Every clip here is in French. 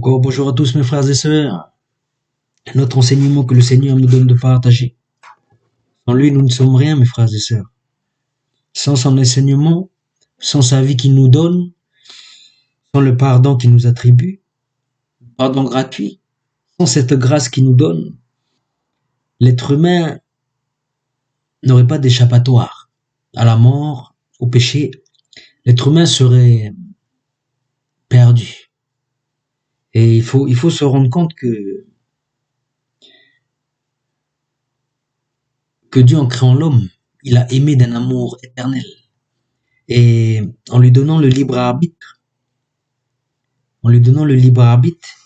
Encore bonjour à tous mes frères et sœurs. Notre enseignement que le Seigneur nous donne de partager. Sans lui, nous ne sommes rien, mes frères et sœurs. Sans son enseignement, sans sa vie qu'il nous donne, sans le pardon qu'il nous attribue, le pardon gratuit, sans cette grâce qu'il nous donne, l'être humain n'aurait pas d'échappatoire à la mort, au péché. L'être humain serait perdu. Et il faut se rendre compte que Dieu, en créant l'homme, il a aimé d'un amour éternel. Et en lui donnant le libre arbitre,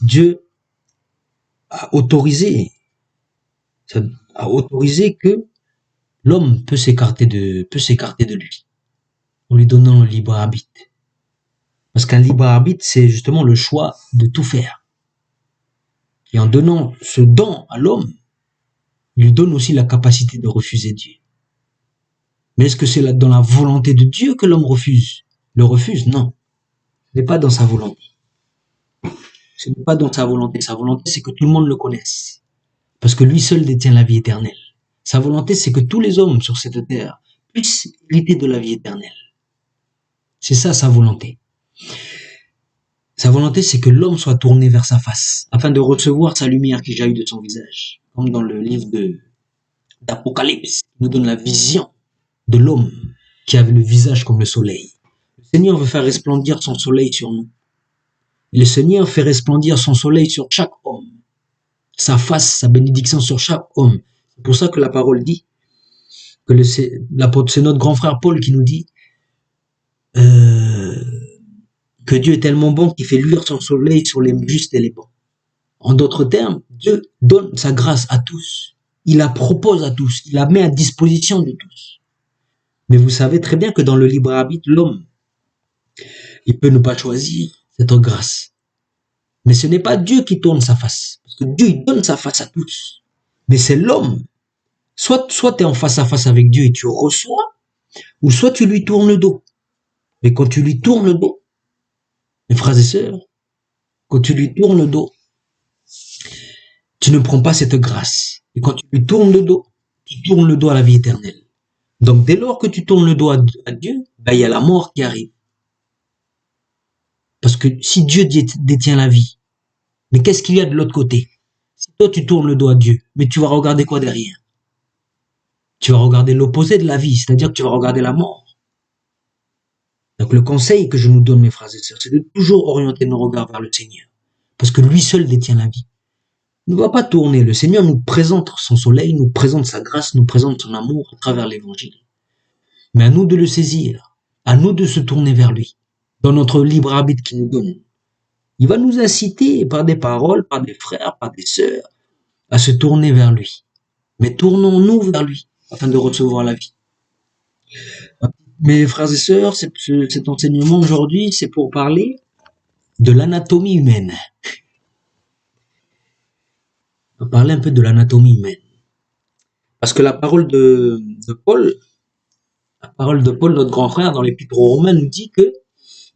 Dieu a autorisé, que l'homme peut s'écarter de lui, en lui donnant le libre arbitre. Parce qu'un libre arbitre, c'est justement le choix de tout faire. Et en donnant ce don à l'homme, il lui donne aussi la capacité de refuser Dieu. Mais est-ce que c'est dans la volonté de Dieu que l'homme le refuse? Non. Ce n'est pas dans sa volonté. Ce n'est pas dans sa volonté. Sa volonté, c'est que tout le monde le connaisse. Parce que lui seul détient la vie éternelle. Sa volonté, c'est que tous les hommes sur cette terre puissent hériter de la vie éternelle. C'est ça sa volonté. Sa volonté, c'est que l'homme soit tourné vers sa face, afin de recevoir sa lumière qui jaillit de son visage. Comme dans le livre d'Apocalypse, qui nous donne la vision de l'homme qui avait le visage comme le soleil. Le Seigneur veut faire resplendir son soleil sur nous. Et le Seigneur fait resplendir son soleil sur chaque homme. Sa face, sa bénédiction sur chaque homme. C'est pour ça que la parole dit, que c'est notre grand frère Paul qui nous dit que Dieu est tellement bon qu'il fait luire son soleil sur les justes et les bons. En d'autres termes, Dieu donne sa grâce à tous. Il la propose à tous. Il la met à disposition de tous. Mais vous savez très bien que dans le libre arbitre, l'homme, il peut ne pas choisir cette grâce. Mais ce n'est pas Dieu qui tourne sa face. Parce que Dieu, il donne sa face à tous. Mais c'est l'homme. Soit tu es en face à face avec Dieu et tu reçois, ou soit tu lui tournes le dos. Mais quand tu lui tournes le dos, mes frères et sœurs, quand tu lui tournes le dos, tu ne prends pas cette grâce. Et quand tu lui tournes le dos, tu tournes le dos à la vie éternelle. Donc dès lors que tu tournes le dos à Dieu, il y a la mort qui arrive. Parce que si Dieu détient la vie, mais qu'est-ce qu'il y a de l'autre côté? Si toi tu tournes le dos à Dieu, mais tu vas regarder quoi derrière? Tu vas regarder l'opposé de la vie, c'est-à-dire que tu vas regarder la mort. Donc le conseil que je nous donne, mes frères et sœurs, c'est de toujours orienter nos regards vers le Seigneur. Parce que lui seul détient la vie. Il ne va pas tourner. Le Seigneur nous présente son soleil, nous présente sa grâce, nous présente son amour à travers l'évangile. Mais à nous de le saisir, à nous de se tourner vers lui, dans notre libre arbitre qu'il nous donne. Il va nous inciter par des paroles, par des frères, par des sœurs, à se tourner vers lui. Mais tournons-nous vers lui, afin de recevoir la vie. Mes frères et sœurs, cet enseignement aujourd'hui, c'est pour parler de l'anatomie humaine. On va parler un peu de l'anatomie humaine. Parce que la parole de Paul, notre grand frère, dans l'Épître aux Romains, nous dit que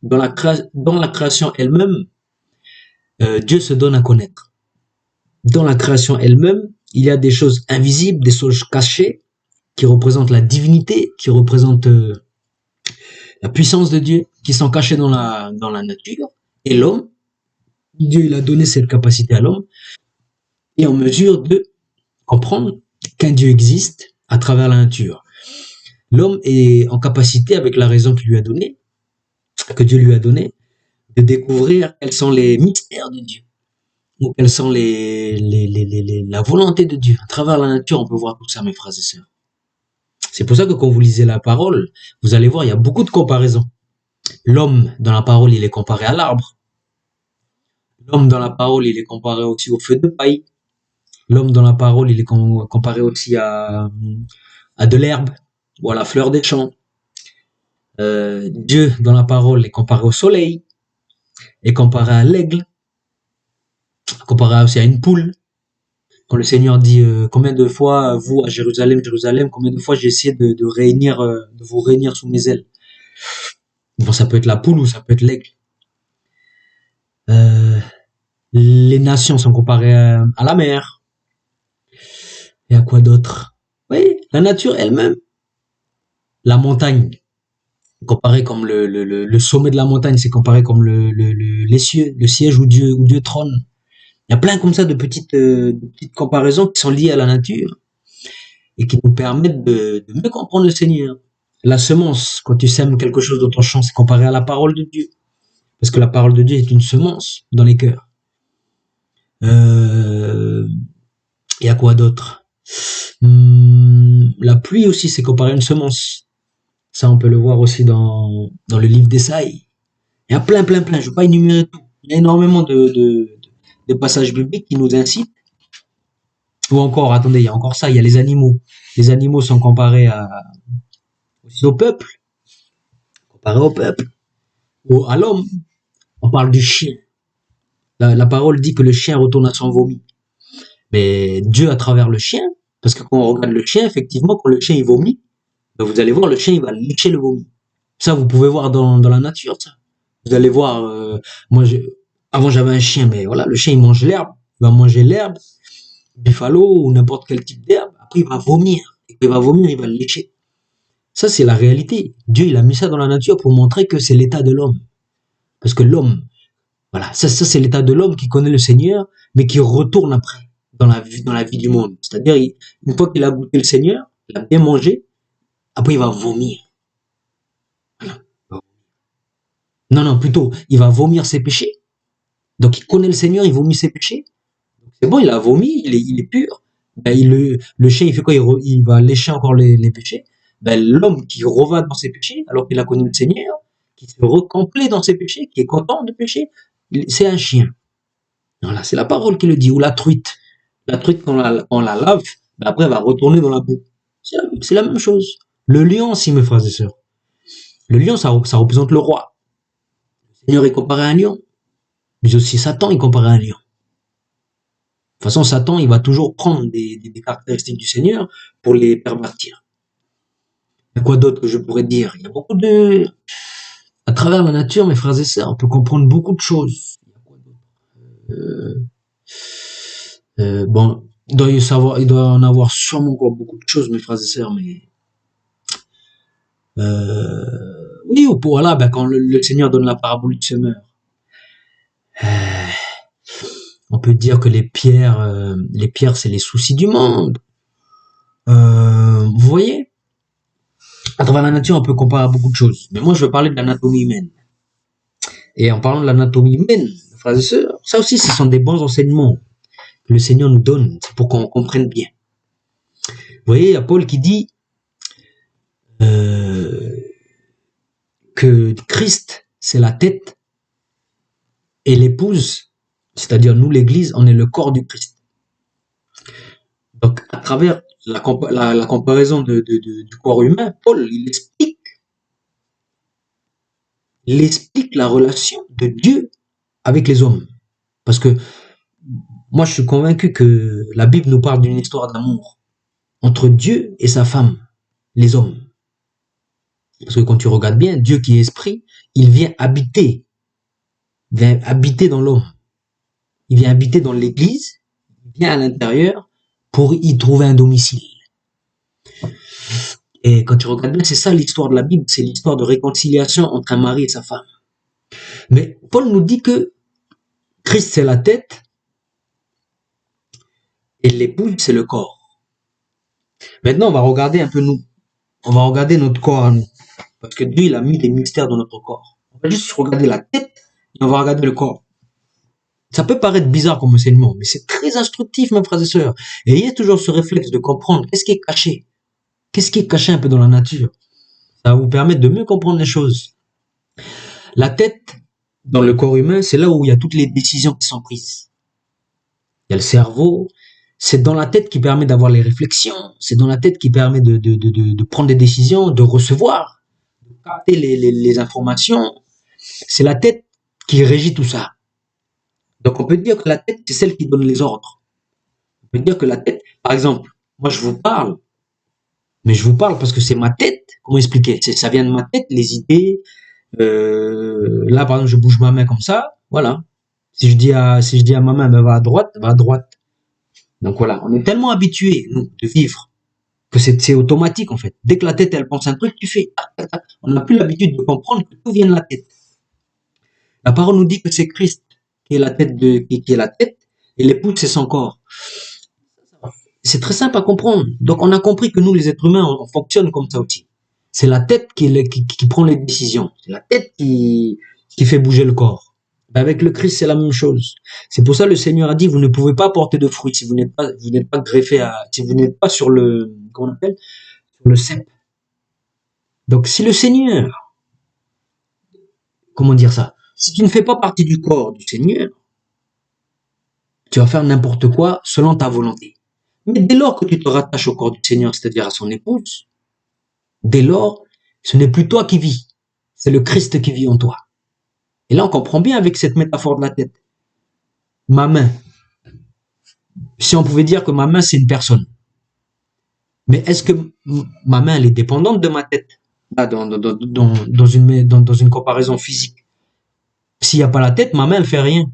dans la création elle-même, Dieu se donne à connaître. Dans la création elle-même, il y a des choses invisibles, des choses cachées, qui représentent la divinité, qui représentent la puissance de Dieu, qui sont cachées dans la nature. Et l'homme, Dieu il a donné cette capacité à l'homme, est en mesure de comprendre qu'un Dieu existe à travers la nature. L'homme est en capacité, avec la raison qu'il lui a donnée, que Dieu lui a donnée, de découvrir quels sont les mystères de Dieu, ou quelles sont la volonté de Dieu. À travers la nature, on peut voir tout ça, mes frères et sœurs. C'est pour ça que quand vous lisez la parole, vous allez voir, il y a beaucoup de comparaisons. L'homme, dans la parole, il est comparé à l'arbre. L'homme, dans la parole, il est comparé aussi au feu de paille. L'homme, dans la parole, il est comparé aussi à de l'herbe, ou à la fleur des champs. Dieu, dans la parole, est comparé au soleil, est comparé à l'aigle, comparé aussi à une poule. Quand le Seigneur dit combien de fois vous à Jérusalem, combien de fois j'ai essayé de vous réunir sous mes ailes. Bon, ça peut être la poule ou ça peut être l'aigle. Les nations sont comparées à la mer. Et à quoi d'autre? Oui, la nature elle-même. La montagne, comparé comme le sommet de la montagne, c'est comparé comme les cieux, le siège où Dieu trône. Il y a plein comme ça de petites comparaisons qui sont liées à la nature et qui nous permettent de mieux comprendre le Seigneur. La semence, quand tu sèmes quelque chose dans ton champ, c'est comparé à la parole de Dieu. Parce que la parole de Dieu est une semence dans les cœurs. Et à quoi d'autre? La pluie aussi, c'est comparé à une semence. Ça, on peut le voir aussi dans le livre d'Ésaïe. Il y a plein, plein, plein. Je ne vais pas énumérer tout. Il y a énormément de passages bibliques qui nous incitent. Ou encore, attendez, il y a encore ça, il y a les animaux. Les animaux sont comparés aussi au peuple, comparés au peuple, ou à l'homme. On parle du chien. La parole dit que le chien retourne à son vomi. Mais Dieu, à travers le chien, parce que quand on regarde le chien, effectivement, quand le chien il vomit, ben vous allez voir, le chien il va lécher le vomi. Ça, vous pouvez voir dans la nature, ça. Vous allez voir, moi, avant j'avais un chien, mais voilà, le chien il mange l'herbe, il va manger l'herbe, buffalo ou n'importe quel type d'herbe, après il va vomir. Et quand il va vomir, il va le lécher. Ça, c'est la réalité. Dieu, il a mis ça dans la nature pour montrer que c'est l'état de l'homme. Parce que l'homme, voilà, ça c'est l'état de l'homme qui connaît le Seigneur, mais qui retourne après dans la vie du monde. C'est-à-dire, une fois qu'il a goûté le Seigneur, il a bien mangé, après il va vomir. Voilà. Non, non, plutôt, il va vomir ses péchés. Donc il connaît le Seigneur, il vomit ses péchés. C'est bon, il a vomi, il est pur. Ben, le chien, il fait quoi? Il va lécher encore les péchés. Ben, l'homme qui revient dans ses péchés, alors qu'il a connu le Seigneur, qui se recomplet dans ses péchés, qui est content de pécher, c'est un chien. Voilà, c'est la parole qui le dit. Ou la truite. La truite, quand on la lave, ben après, elle va retourner dans la boue. C'est la même chose. Le lion aussi, mes frères et sœurs. Le lion, ça représente le roi. Le Seigneur est comparé à un lion. Mais aussi Satan est comparé à un lion. De toute façon, Satan, il va toujours prendre des caractéristiques du Seigneur pour les pervertir. Et quoi d'autre que je pourrais dire? Il y a beaucoup de... À travers la nature, mes frères et sœurs, on peut comprendre beaucoup de choses. Euh, bon, il doit en avoir sûrement encore beaucoup de choses, mes frères et sœurs, mais... oui, ou voilà, ben, quand le Seigneur donne la parabole du semeur, on peut dire que les pierres, c'est les soucis du monde. Vous voyez? À travers la nature, on peut comparer à beaucoup de choses. Mais moi, je veux parler de l'anatomie humaine. Et en parlant de l'anatomie humaine, frères et sœurs, ça aussi, ce sont des bons enseignements que le Seigneur nous donne pour qu'on comprenne bien. Vous voyez, il y a Paul qui dit que Christ, c'est la tête et l'épouse, c'est-à-dire nous, l'Église, on est le corps du Christ. Donc, à travers la comparaison du corps humain, Paul, il explique la relation de Dieu avec les hommes. Parce que moi, je suis convaincu que la Bible nous parle d'une histoire d'amour entre Dieu et sa femme, les hommes. Parce que quand tu regardes bien, Dieu qui est esprit, il vient habiter dans l'homme. Il vient habiter dans l'église, il vient à l'intérieur pour y trouver un domicile. Et quand tu regardes bien, c'est ça l'histoire de la Bible, c'est l'histoire de réconciliation entre un mari et sa femme. Mais Paul nous dit que Christ c'est la tête et l'épouse c'est le corps. Maintenant, on va regarder un peu nous. On va regarder notre corps à nous. Parce que Dieu, il a mis des mystères dans notre corps. On va juste regarder la tête et on va regarder le corps. Ça peut paraître bizarre comme enseignement, mais c'est très instructif, mes frères et sœurs. Et il y a toujours ce réflexe de comprendre qu'est-ce qui est caché. Qu'est-ce qui est caché un peu dans la nature. Ça va vous permettre de mieux comprendre les choses. La tête, dans le corps humain, c'est là où il y a toutes les décisions qui sont prises. Il y a le cerveau. C'est dans la tête qui permet d'avoir les réflexions. C'est dans la tête qui permet de prendre des décisions, de recevoir, de capter les informations. C'est la tête qui régit tout ça. Donc on peut dire que la tête, c'est celle qui donne les ordres. On peut dire que la tête, par exemple, moi je vous parle, mais je vous parle parce que c'est ma tête. Comment expliquer? Ça vient de ma tête, les idées. Là, par exemple, je bouge ma main comme ça, voilà. Si je dis à ma main, ben, va à droite, va à droite. Donc voilà, on est tellement habitués, nous, de vivre, que c'est automatique, en fait. Dès que la tête, elle pense un truc, tu fais, ah, ah, ah. On n'a plus l'habitude de comprendre que tout vient de la tête. La parole nous dit que c'est Christ qui est la tête qui est la tête, et l'épouse, c'est son corps. C'est très simple à comprendre. Donc, on a compris que nous, les êtres humains, on fonctionne comme ça aussi. C'est la tête qui prend les décisions. C'est la tête qui fait bouger le corps. Avec le Christ, c'est la même chose. C'est pour ça que le Seigneur a dit, vous ne pouvez pas porter de fruits si vous n'êtes pas greffé si vous n'êtes pas sur le, comment on appelle, sur le cep. Donc, si le Seigneur, comment dire ça? Si tu ne fais pas partie du corps du Seigneur, tu vas faire n'importe quoi selon ta volonté. Mais dès lors que tu te rattaches au corps du Seigneur, c'est-à-dire à son épouse, dès lors, ce n'est plus toi qui vis, c'est le Christ qui vit en toi. Et là, on comprend bien avec cette métaphore de la tête. Ma main, si on pouvait dire que ma main, c'est une personne, mais est-ce que ma main, elle est dépendante de ma tête? Là, dans une comparaison physique. S'il n'y a pas la tête, ma main, elle fait rien.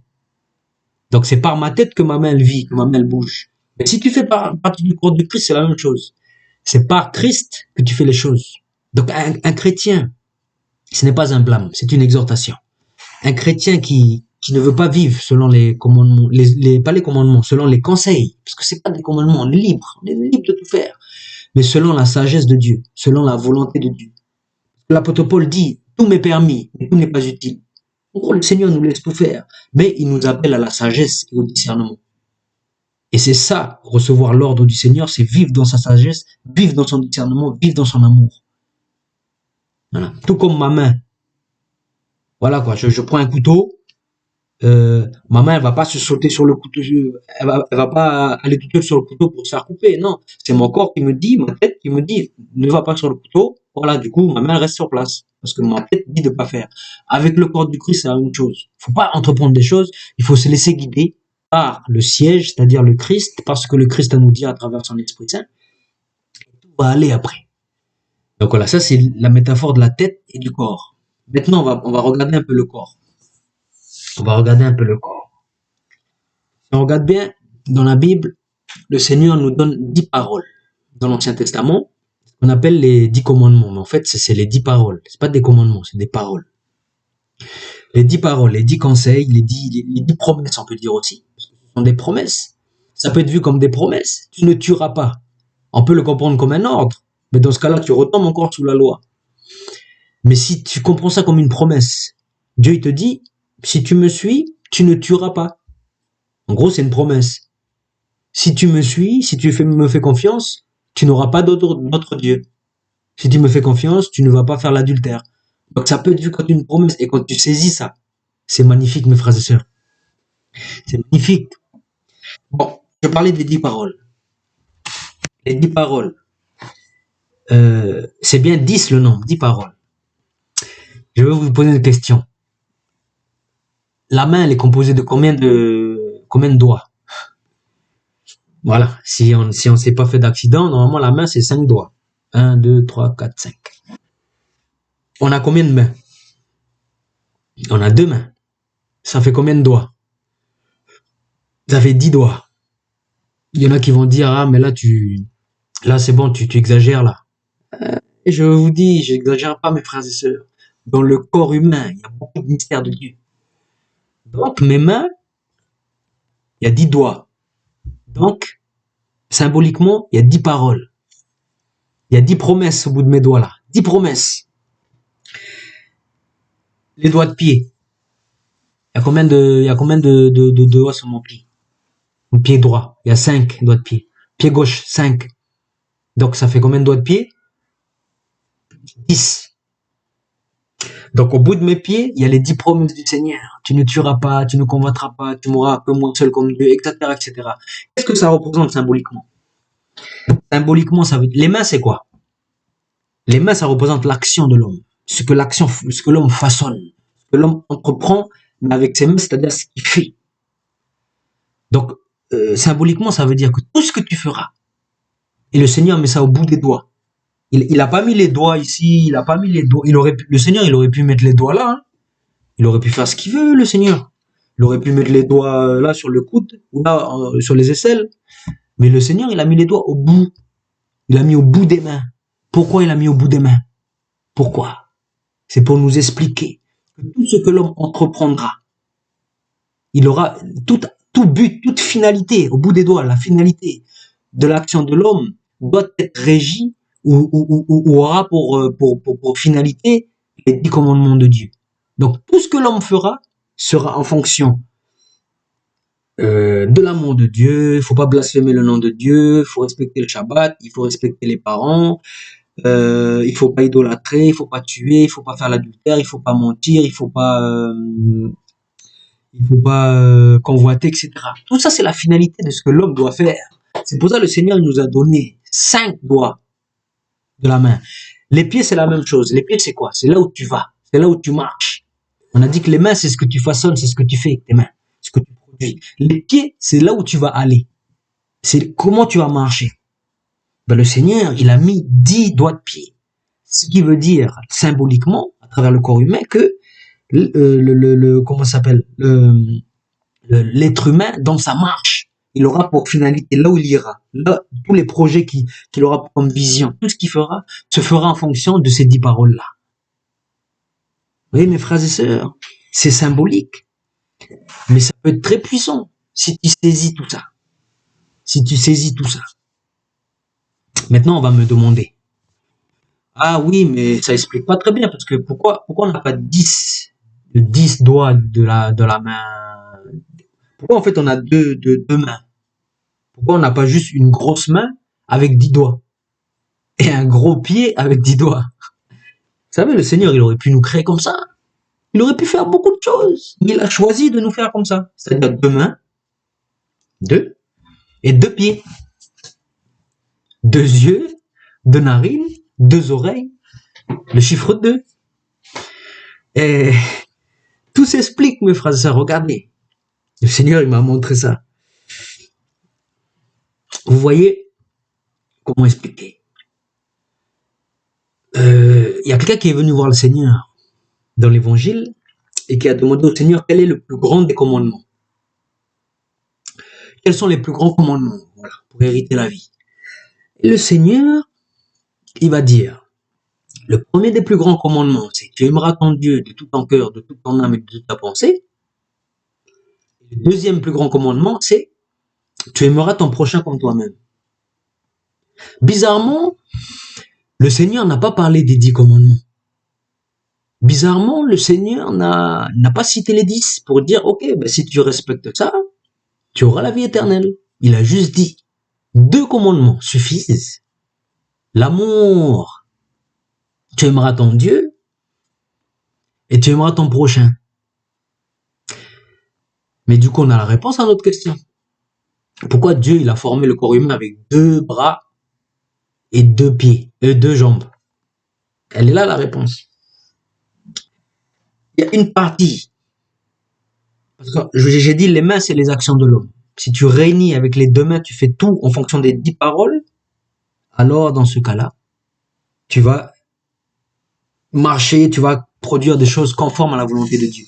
Donc, c'est par ma tête que ma main, elle vit, que ma main, elle bouge. Mais si tu fais partie du corps du Christ, c'est la même chose. C'est par Christ que tu fais les choses. Donc, un chrétien, ce n'est pas un blâme, c'est une exhortation. Un chrétien qui ne veut pas vivre selon les commandements, pas les commandements, selon les conseils, parce que c'est pas des commandements, on est libre de tout faire, mais selon la sagesse de Dieu, selon la volonté de Dieu. L'apôtre Paul dit, tout m'est permis, mais tout n'est pas utile. En gros, le Seigneur nous laisse tout faire, mais il nous appelle à la sagesse et au discernement. Et c'est ça, recevoir l'ordre du Seigneur, c'est vivre dans sa sagesse, vivre dans son discernement, vivre dans son amour. Voilà. Tout comme ma main. Voilà quoi, je prends un couteau, ma main elle va pas se sauter sur le couteau, elle va pas aller tout seule sur le couteau pour se faire couper, non. C'est mon corps qui me dit, ma tête qui me dit, ne va pas sur le couteau. Voilà, du coup, ma main reste sur place. Parce que ma tête dit de pas faire. Avec le corps du Christ, c'est la même chose. Faut pas entreprendre des choses, il faut se laisser guider par le siège, c'est-à-dire le Christ, parce que le Christ nous dit à travers son Esprit Saint, tout va aller après. Donc voilà, ça c'est la métaphore de la tête et du corps. Maintenant, on va regarder un peu le corps. On va regarder un peu le corps. Si on regarde bien, dans la Bible, le Seigneur nous donne 10 paroles. Dans l'Ancien Testament, on appelle les 10 commandements. Mais en fait, c'est les 10 paroles. C'est pas des commandements, c'est des paroles. Les 10 paroles, les 10 conseils, les 10 promesses, on peut dire aussi. Parce que ce sont des promesses. Ça peut être vu comme des promesses. Tu ne tueras pas. On peut le comprendre comme un ordre. Mais dans ce cas-là, tu retombes encore sous la loi. Mais si tu comprends ça comme une promesse, Dieu il te dit, si tu me suis, tu ne tueras pas. En gros, c'est une promesse. Si tu me suis, si tu me fais confiance, tu n'auras pas d'autre Dieu. Si tu me fais confiance, tu ne vas pas faire l'adultère. Donc ça peut être vu comme une promesse. Et quand tu saisis ça, c'est magnifique, mes frères et sœurs. C'est magnifique. Bon, je parlais des 10 paroles. Les 10 paroles. C'est bien 10 le nombre, 10 paroles. Je vais vous poser une question. La main, elle est composée de combien de doigts? Voilà. Si on s'est pas fait d'accident, normalement, la main, c'est 5 doigts. 1, 2, 3, 4, 5. On a combien de mains? On a 2 mains. Ça fait combien de doigts? Ça fait 10 doigts. Il y en a qui vont dire, ah, mais là, c'est bon, tu exagères, là. Et je vous dis, j'exagère pas, mes frères et sœurs. Dans le corps humain, il y a beaucoup de mystères de Dieu. Donc, mes mains, il y a 10 doigts. Donc, symboliquement, il y a 10 paroles. Il y a 10 promesses au bout de mes doigts là. 10 promesses. Les doigts de pied. Il y a combien de doigts sur mon pied? Mon pied droit. Il y a 5 doigts de pied. Pied gauche, 5. Donc, ça fait combien de doigts de pied? 10. Donc, au bout de mes pieds, il y a les 10 promesses du Seigneur. Tu ne tueras pas, tu ne convoiteras pas, tu mourras que moi seul comme Dieu, etc., etc. Qu'est-ce que ça représente symboliquement? Symboliquement, ça veut dire, les mains, c'est quoi? Les mains, ça représente l'action de l'homme. Ce que l'homme façonne. Ce que l'homme entreprend, mais avec ses mains, c'est-à-dire ce qu'il fait. Donc, symboliquement, ça veut dire que tout ce que tu feras, et le Seigneur met ça au bout des doigts. Il a pas mis les doigts ici, il a pas mis les doigts, le Seigneur, il aurait pu mettre les doigts là, hein. Il aurait pu faire ce qu'il veut, le Seigneur. Il aurait pu mettre les doigts là sur le coude ou là sur les aisselles. Mais le Seigneur, il a mis les doigts au bout. Il a mis au bout des mains. Pourquoi il a mis au bout des mains? Pourquoi? C'est pour nous expliquer que tout ce que l'homme entreprendra, il aura tout but, toute finalité, au bout des doigts, la finalité de l'action de l'homme doit être régie ou aura pour finalité les 10 commandements de Dieu. Donc tout ce que l'homme fera sera en fonction de l'amour de Dieu. Il faut pas blasphémer le nom de Dieu, il faut respecter le Shabbat, il faut respecter les parents, il faut pas idolâtrer, il faut pas tuer, il faut pas faire l'adultère, il faut pas mentir, il faut pas convoiter, etc. Tout ça, c'est la finalité de ce que l'homme doit faire. C'est pour ça que le Seigneur nous a donné 5 doigts de la main. Les pieds, c'est la même chose. Les pieds, c'est quoi? C'est là où tu vas, c'est là où tu marches. On a dit que les mains, c'est ce que tu façonnes, c'est ce que tu fais avec tes mains, ce que tu produis. Les pieds, c'est là où tu vas aller. C'est comment tu vas marcher. Ben, le Seigneur, il a mis 10 doigts de pied. Ce qui veut dire, symboliquement, à travers le corps humain, que comment ça s'appelle, l'être humain, dans sa marche, il aura pour finalité, là où il ira, là, tous les projets qu'il aura comme vision, tout ce qu'il fera, se fera en fonction de ces 10 paroles-là. Vous voyez, mes frères et sœurs, c'est symbolique, mais ça peut être très puissant si tu saisis tout ça. Si tu saisis tout ça. Maintenant, on va me demander, ah oui, mais ça explique pas très bien, parce que pourquoi on n'a pas 10 doigts de la main? Pourquoi en fait on a deux mains? Pourquoi on n'a pas juste une grosse main avec 10 doigts et un gros pied avec 10 doigts? Vous savez, le Seigneur, il aurait pu nous créer comme ça. Il aurait pu faire beaucoup de choses. Mais il a choisi de nous faire comme ça. C'est-à-dire 2 mains, 2, et 2 pieds. 2 yeux, 2 narines, 2 oreilles, le chiffre 2. Et tout s'explique, mes frères et sœurs. Regardez. Le Seigneur, il m'a montré ça. Vous voyez comment expliquer? Il y a quelqu'un qui est venu voir le Seigneur dans l'évangile et qui a demandé au Seigneur quel est le plus grand des commandements. Quels sont les plus grands commandements, voilà, pour hériter la vie? Et le Seigneur, il va dire, le premier des plus grands commandements, c'est tu aimeras ton Dieu de tout ton cœur, de toute ton âme et de toute ta pensée. Et le deuxième plus grand commandement, c'est tu aimeras ton prochain comme toi-même. Bizarrement, le Seigneur n'a pas parlé des 10 commandements. Bizarrement, le Seigneur n'a pas cité les 10 pour dire, ok, ben si tu respectes ça, tu auras la vie éternelle. Il a juste dit, 2 commandements suffisent. L'amour, tu aimeras ton Dieu et tu aimeras ton prochain. Mais du coup, on a la réponse à notre question. Pourquoi Dieu, il a formé le corps humain avec 2 bras et 2 pieds, 2 jambes? Elle est là, la réponse. Il y a une partie. Parce que j'ai dit, les mains, c'est les actions de l'homme. Si tu réunis avec les 2 mains, tu fais tout en fonction des 10 paroles, alors dans ce cas-là, tu vas marcher, tu vas produire des choses conformes à la volonté de Dieu.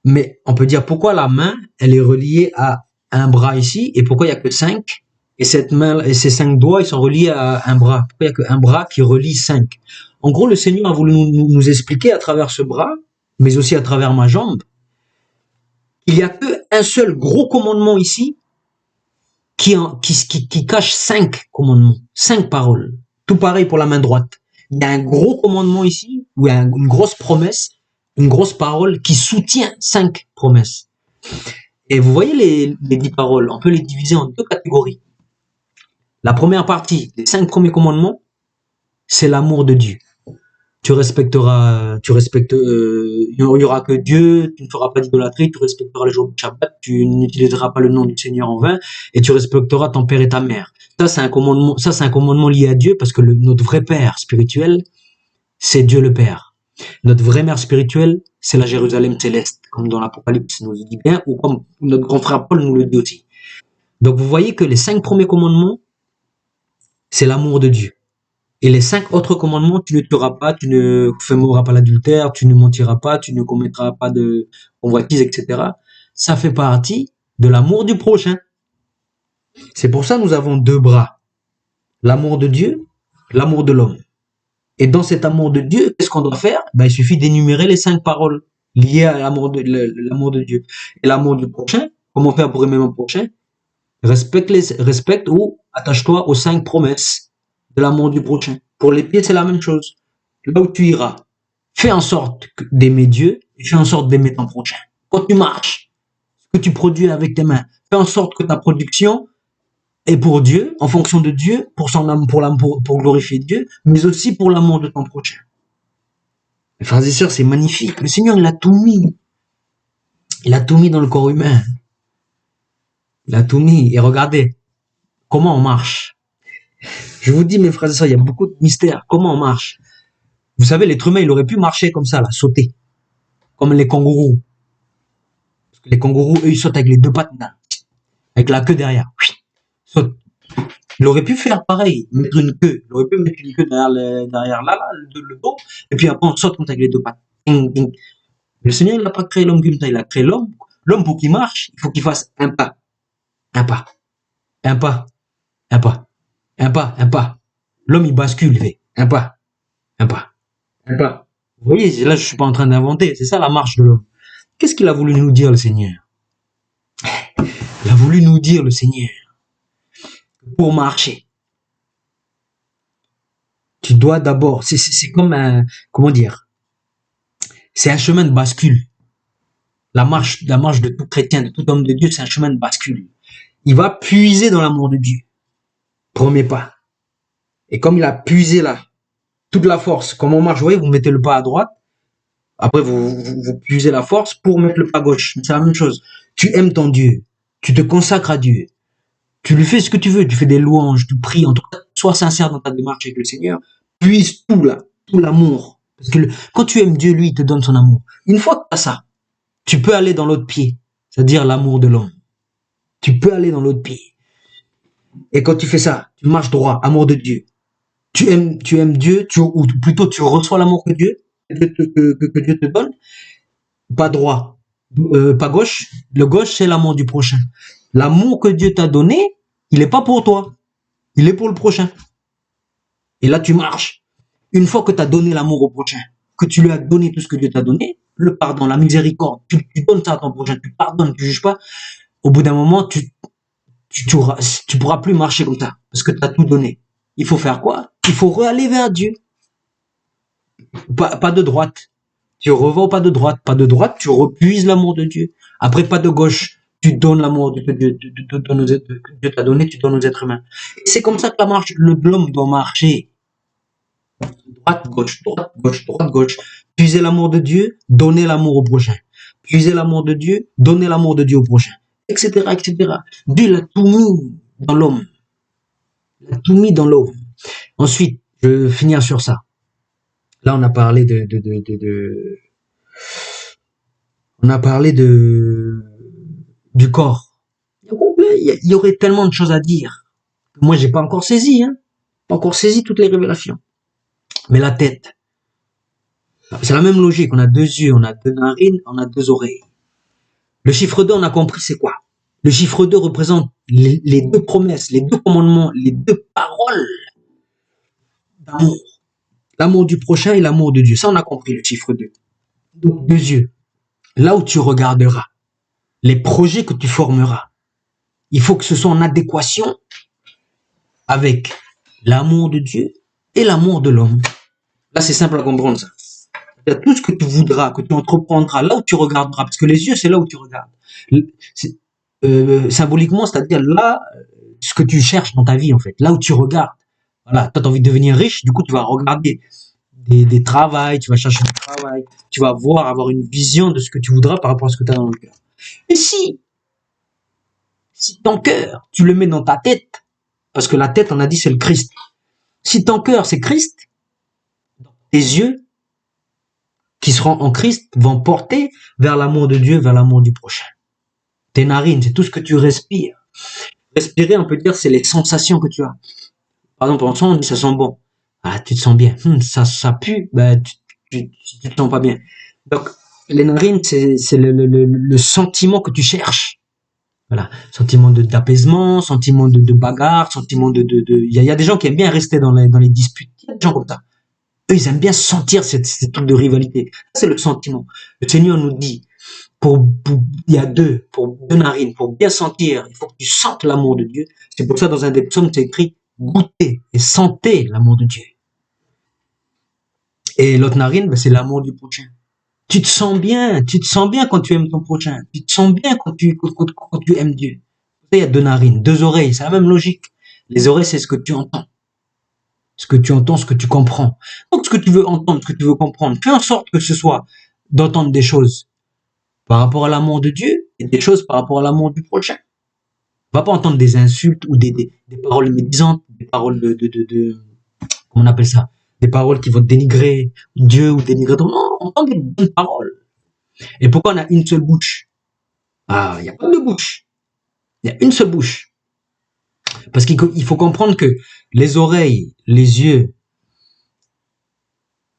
Mais on peut dire pourquoi la main, elle est reliée à un bras ici, et pourquoi il n'y a que 5, et cette main et ces 5 doigts, ils sont reliés à un bras. Pourquoi il n'y a qu'un bras qui relie 5? En gros, le Seigneur a voulu nous expliquer à travers ce bras, mais aussi à travers ma jambe, il n'y a qu'un seul gros commandement ici qui cache 5 commandements, 5 paroles. Tout pareil pour la main droite. Il y a un gros commandement ici, ou une grosse promesse, une grosse parole qui soutient 5 promesses. Et vous voyez les 10 paroles, on peut les diviser en 2 catégories. La première partie, les 5 premiers commandements, c'est l'amour de Dieu. Il y aura que Dieu, tu ne feras pas d'idolâtrie, tu respecteras le jour du Shabbat, tu n'utiliseras pas le nom du Seigneur en vain, et tu respecteras ton père et ta mère. Ça, c'est un commandement lié à Dieu, parce que notre vrai père spirituel, c'est Dieu le Père. Notre vraie mère spirituelle, c'est la Jérusalem céleste, comme dans l'Apocalypse nous le dit bien, ou comme notre grand frère Paul nous le dit aussi. Donc vous voyez que les 5 premiers commandements, c'est l'amour de Dieu. Et les 5 autres commandements, tu ne tueras pas, tu ne feras pas l'adultère, tu ne mentiras pas, tu ne commettras pas de convoitise, etc. Ça fait partie de l'amour du prochain. C'est pour ça que nous avons 2 bras. L'amour de Dieu, l'amour de l'homme. Et dans cet amour de Dieu, qu'est-ce qu'on doit faire? Ben, il suffit d'énumérer les 5 paroles liées à l'amour de Dieu. Et l'amour du prochain, comment faire pour aimer mon prochain? Respecte ou attache-toi aux 5 promesses de l'amour du prochain. Pour les pieds, c'est la même chose. Là où tu iras, fais en sorte d'aimer Dieu et fais en sorte d'aimer ton prochain. Quand tu marches, ce que tu produis avec tes mains, fais en sorte que ta production est pour Dieu, en fonction de Dieu, pour son amour, pour glorifier Dieu, mais aussi pour l'amour de ton prochain. Mes frères et sœurs, c'est magnifique. Le Seigneur, il a tout mis. Il a tout mis dans le corps humain. Il a tout mis. Et regardez, comment on marche. Je vous dis, mes frères et sœurs, il y a beaucoup de mystères. Comment on marche? Vous savez, l'être humain, il aurait pu marcher comme ça, là, sauter. Comme les kangourous. Parce que les kangourous, eux, ils sautent avec les 2 pattes, là, avec la queue derrière. Saute. Il aurait pu faire pareil, mettre une queue. Il aurait pu mettre une queue derrière là, le dos, et puis après on saute comme ça avec les 2 pattes. Ding, ding. Le Seigneur, il n'a pas créé l'homme comme ça, il a créé l'homme. L'homme, pour qu'il marche, il faut qu'il fasse un pas, un pas, un pas, un pas, un pas, un pas. L'homme, il bascule, il fait un pas, un pas, un pas. Vous voyez, là, je suis pas en train d'inventer, c'est ça la marche de l'homme. Qu'est-ce qu'il a voulu nous dire, le Seigneur? Il a voulu nous dire, le Seigneur, pour marcher, tu dois d'abord, c'est comme un, comment dire, c'est un chemin de bascule. La marche de tout chrétien, de tout homme de Dieu, c'est un chemin de bascule. Il va puiser dans l'amour de Dieu. Premier pas. Et comme il a puisé là, toute la force, comme on marche, vous voyez, vous mettez le pas à droite, après vous puisez la force pour mettre le pas à gauche. C'est la même chose. Tu aimes ton Dieu, tu te consacres à Dieu, tu lui fais ce que tu veux, tu fais des louanges, tu pries, en tout cas, sois sincère dans ta démarche avec le Seigneur, puise tout là, tout l'amour. Parce que quand tu aimes Dieu, lui, il te donne son amour. Une fois que tu as ça, tu peux aller dans l'autre pied, c'est-à-dire l'amour de l'homme. Tu peux aller dans l'autre pied. Et quand tu fais ça, tu marches droit, amour de Dieu. Tu aimes Dieu, ou plutôt tu reçois l'amour que Dieu te donne. Pas droit, pas gauche. Le gauche, c'est l'amour du prochain. L'amour que Dieu t'a donné, il n'est pas pour toi. Il est pour le prochain. Et là, tu marches. Une fois que tu as donné l'amour au prochain, que tu lui as donné tout ce que Dieu t'a donné, le pardon, la miséricorde, tu donnes ça à ton prochain, tu pardonnes, tu juges pas. Au bout d'un moment, tu pourras plus marcher comme ça, parce que tu as tout donné. Il faut faire quoi? Il faut aller vers Dieu. Pas de droite. Tu revends pas de droite. Pas de droite, tu repuises l'amour de Dieu. Après, pas de gauche. Tu donnes l'amour que Dieu t'a donné, tu donnes aux êtres humains. C'est comme ça que la marche, l'homme doit marcher. Droite, gauche, droite, gauche, droite, gauche. Puiser l'amour de Dieu, donner l'amour au prochain. Puiser l'amour de Dieu, donner l'amour de Dieu au prochain. Etc., etc. Dieu l'a tout mis dans l'homme. Il a tout mis dans l'homme. Ensuite, je vais finir sur ça. Là, on a parlé on a parlé du corps. Il y aurait tellement de choses à dire. Moi, j'ai pas encore saisi, hein. Pas encore saisi toutes les révélations. Mais la tête. C'est la même logique. On a 2 yeux, on a 2 narines, on a 2 oreilles. Le chiffre 2, on a compris c'est quoi? Le chiffre 2 représente les 2 promesses, les 2 commandements, les 2 paroles d'amour. L'amour du prochain et l'amour de Dieu. Ça, on a compris le chiffre 2. Donc, 2 yeux. Là où tu regarderas, les projets que tu formeras, il faut que ce soit en adéquation avec l'amour de Dieu et l'amour de l'homme. Là, c'est simple à comprendre ça. Tout ce que tu voudras, que tu entreprendras, là où tu regarderas, parce que les yeux, c'est là où tu regardes. Symboliquement, c'est-à-dire là, ce que tu cherches dans ta vie, en fait, là où tu regardes. Voilà, toi, tu as envie de devenir riche, du coup, tu vas regarder des travails, tu vas chercher du travail, tu vas voir, avoir une vision de ce que tu voudras par rapport à ce que tu as dans le cœur. Et si ton cœur, tu le mets dans ta tête, parce que la tête, on a dit, c'est le Christ. Si ton cœur, c'est Christ, tes yeux, qui seront en Christ, vont porter vers l'amour de Dieu, vers l'amour du prochain. Tes narines, c'est tout ce que tu respires. Respirer, on peut dire, c'est les sensations que tu as. Par exemple, on sent, on dit, ça sent bon. Ah, tu te sens bien. Ça pue, bah, tu te sens pas bien. Donc, les narines, c'est le sentiment que tu cherches. Voilà. Sentiment d'apaisement, sentiment de bagarre, sentiment il y a des gens qui aiment bien rester dans les disputes. Il y a des gens comme ça. Eux, ils aiment bien sentir ces trucs de rivalité. C'est le sentiment. Le Seigneur nous dit, il y a pour deux narines, pour bien sentir, il faut que tu sentes l'amour de Dieu. C'est pour ça, dans un des psaumes, c'est écrit, goûtez et sentez l'amour de Dieu. Et l'autre narine, ben, c'est l'amour du prochain. Tu te sens bien quand tu aimes ton prochain. Tu te sens bien quand tu aimes Dieu. Il y a deux narines, deux oreilles, c'est la même logique. Les oreilles, c'est ce que tu entends. Ce que tu entends, ce que tu comprends. Donc, ce que tu veux entendre, ce que tu veux comprendre, fais en sorte que ce soit d'entendre des choses par rapport à l'amour de Dieu et des choses par rapport à l'amour du prochain. Va pas entendre des insultes ou des paroles médisantes, des paroles comment on appelle ça? Des paroles qui vont dénigrer Dieu ou dénigrer ton... Non, entends des bonnes paroles. Et pourquoi on a une seule bouche? Ah, il n'y a pas deux bouches. Il y a une seule bouche. Parce qu'il faut comprendre que les oreilles, les yeux,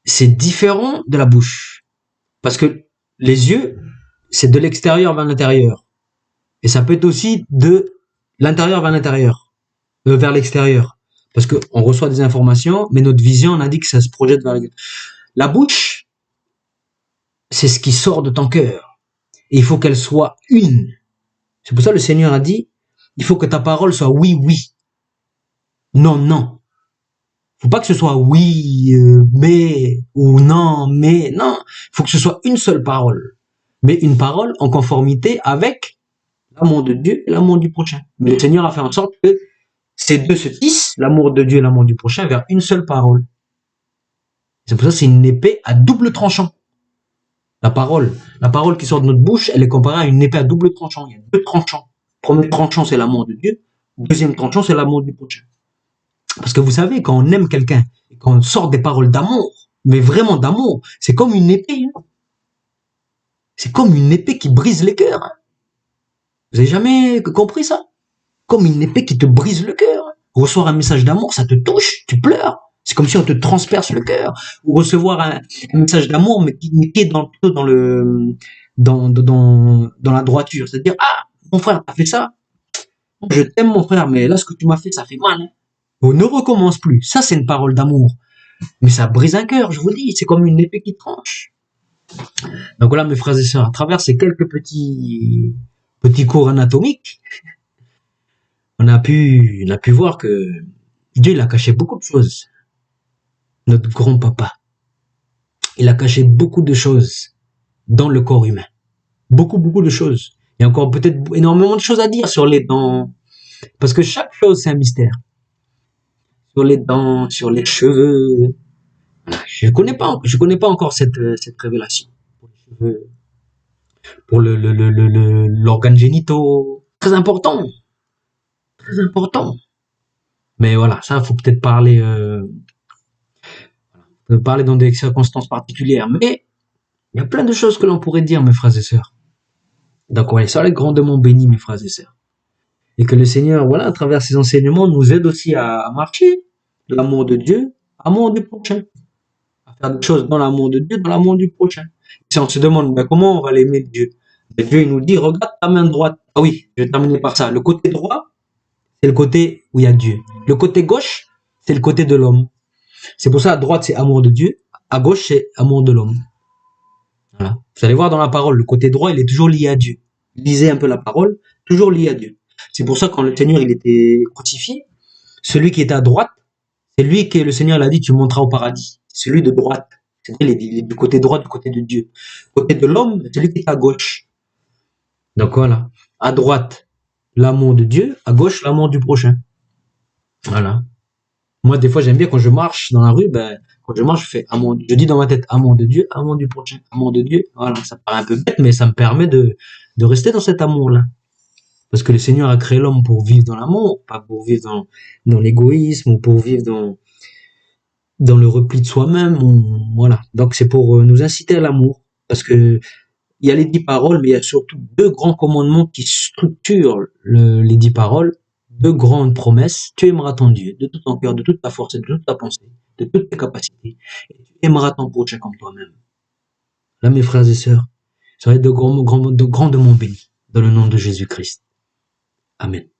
c'est différent de la bouche. Parce que les yeux, c'est de l'extérieur vers l'intérieur. Et ça peut être aussi de l'intérieur vers l'extérieur. Parce qu'on reçoit des informations, mais notre vision, on a dit que ça se projette vers la bouche, c'est ce qui sort de ton cœur. Et il faut qu'elle soit une. C'est pour ça que le Seigneur a dit, il faut que ta parole soit oui, oui. Non, non. Faut pas que ce soit oui, mais, ou non, mais, non. Il faut que ce soit une seule parole. Mais une parole en conformité avec l'amour de Dieu et l'amour du prochain. Mais le Seigneur a fait en sorte que ces deux se tissent, l'amour de Dieu et l'amour du prochain, vers une seule parole. C'est pour ça que c'est une épée à double tranchant. La parole qui sort de notre bouche, elle est comparée à une épée à double tranchant. Il y a deux tranchants. Premier tranchant, c'est l'amour de Dieu. Deuxième tranchant, c'est l'amour du prochain. Parce que vous savez, quand on aime quelqu'un, quand on sort des paroles d'amour, mais vraiment d'amour, c'est comme une épée. Hein. C'est comme une épée qui brise les cœurs. Hein. Vous avez jamais compris ça? Comme une épée qui te brise le cœur. Hein. Recevoir un message d'amour, ça te touche, tu pleures. C'est comme si on te transperce le cœur. Ou recevoir un message d'amour, mais qui est plutôt dans la droiture. C'est-à-dire, ah, mon frère, t'as fait ça. Je t'aime, mon frère, mais là, ce que tu m'as fait, ça fait mal. Hein. On ne recommence plus. Ça, c'est une parole d'amour. Mais ça brise un cœur, je vous dis. C'est comme une épée qui tranche. Donc voilà, mes frères et sœurs, à travers ces quelques petits cours anatomiques, on a pu voir que Dieu, il a caché beaucoup de choses. Notre grand papa. Il a caché beaucoup de choses dans le corps humain. Beaucoup, beaucoup de choses. Il y a encore peut-être énormément de choses à dire sur les dents. Parce que chaque chose, c'est un mystère. Sur les dents, sur les cheveux. Je connais pas encore cette révélation. Pour les cheveux, pour l'organe génitaux. Très important. Très important. Mais voilà, ça, faut peut-être parler dans des circonstances particulières. Mais il y a plein de choses que l'on pourrait dire, mes frères et sœurs. Donc, ouais, soyez grandement bénis, mes frères et sœurs. Et que le Seigneur, voilà, à travers ses enseignements, nous aide aussi à marcher l'amour de Dieu, l'amour du prochain. À faire des choses dans l'amour de Dieu, dans l'amour du prochain. Si on se demande, ben, comment on va l'aimer Dieu? Ben, Dieu, il nous dit, regarde ta main droite. Ah oui, je vais terminer par ça. Le côté droit, c'est le côté où il y a Dieu. Le côté gauche, c'est le côté de l'homme. C'est pour ça, à droite, c'est amour de Dieu. À gauche, c'est amour de l'homme. Voilà. Vous allez voir dans la parole, le côté droit, il est toujours lié à Dieu. Lisez un peu la parole, toujours lié à Dieu. C'est pour ça que quand le Seigneur il était crucifié, celui qui était à droite, c'est lui que le Seigneur l'a dit, tu monteras au paradis. C'est celui de droite. C'est-à-dire il est du côté droit, du côté de Dieu. Du côté de l'homme, c'est celui qui est à gauche. Donc voilà. À droite, l'amour de Dieu. À gauche, l'amour du prochain. Voilà. Moi, des fois, j'aime bien quand je marche dans la rue, ben, quand je marche, je dis dans ma tête, amour de Dieu, amour du prochain, amour de Dieu. Voilà. Ça paraît un peu bête, mais ça me permet de rester dans cet amour-là. Parce que le Seigneur a créé l'homme pour vivre dans l'amour, pas pour vivre dans l'égoïsme ou pour vivre dans le repli de soi-même. Voilà. Donc c'est pour nous inciter à l'amour. Parce que il y a les 10 paroles, mais il y a surtout 2 grands commandements qui structurent les 10 paroles. deux grandes promesses. Tu aimeras ton Dieu de tout ton cœur, de toute ta force et de toute ta pensée, de toutes tes capacités. Et tu aimeras ton prochain comme toi-même. Là, mes frères et sœurs, soyez de grandement bénis dans le nom de Jésus-Christ. Amen.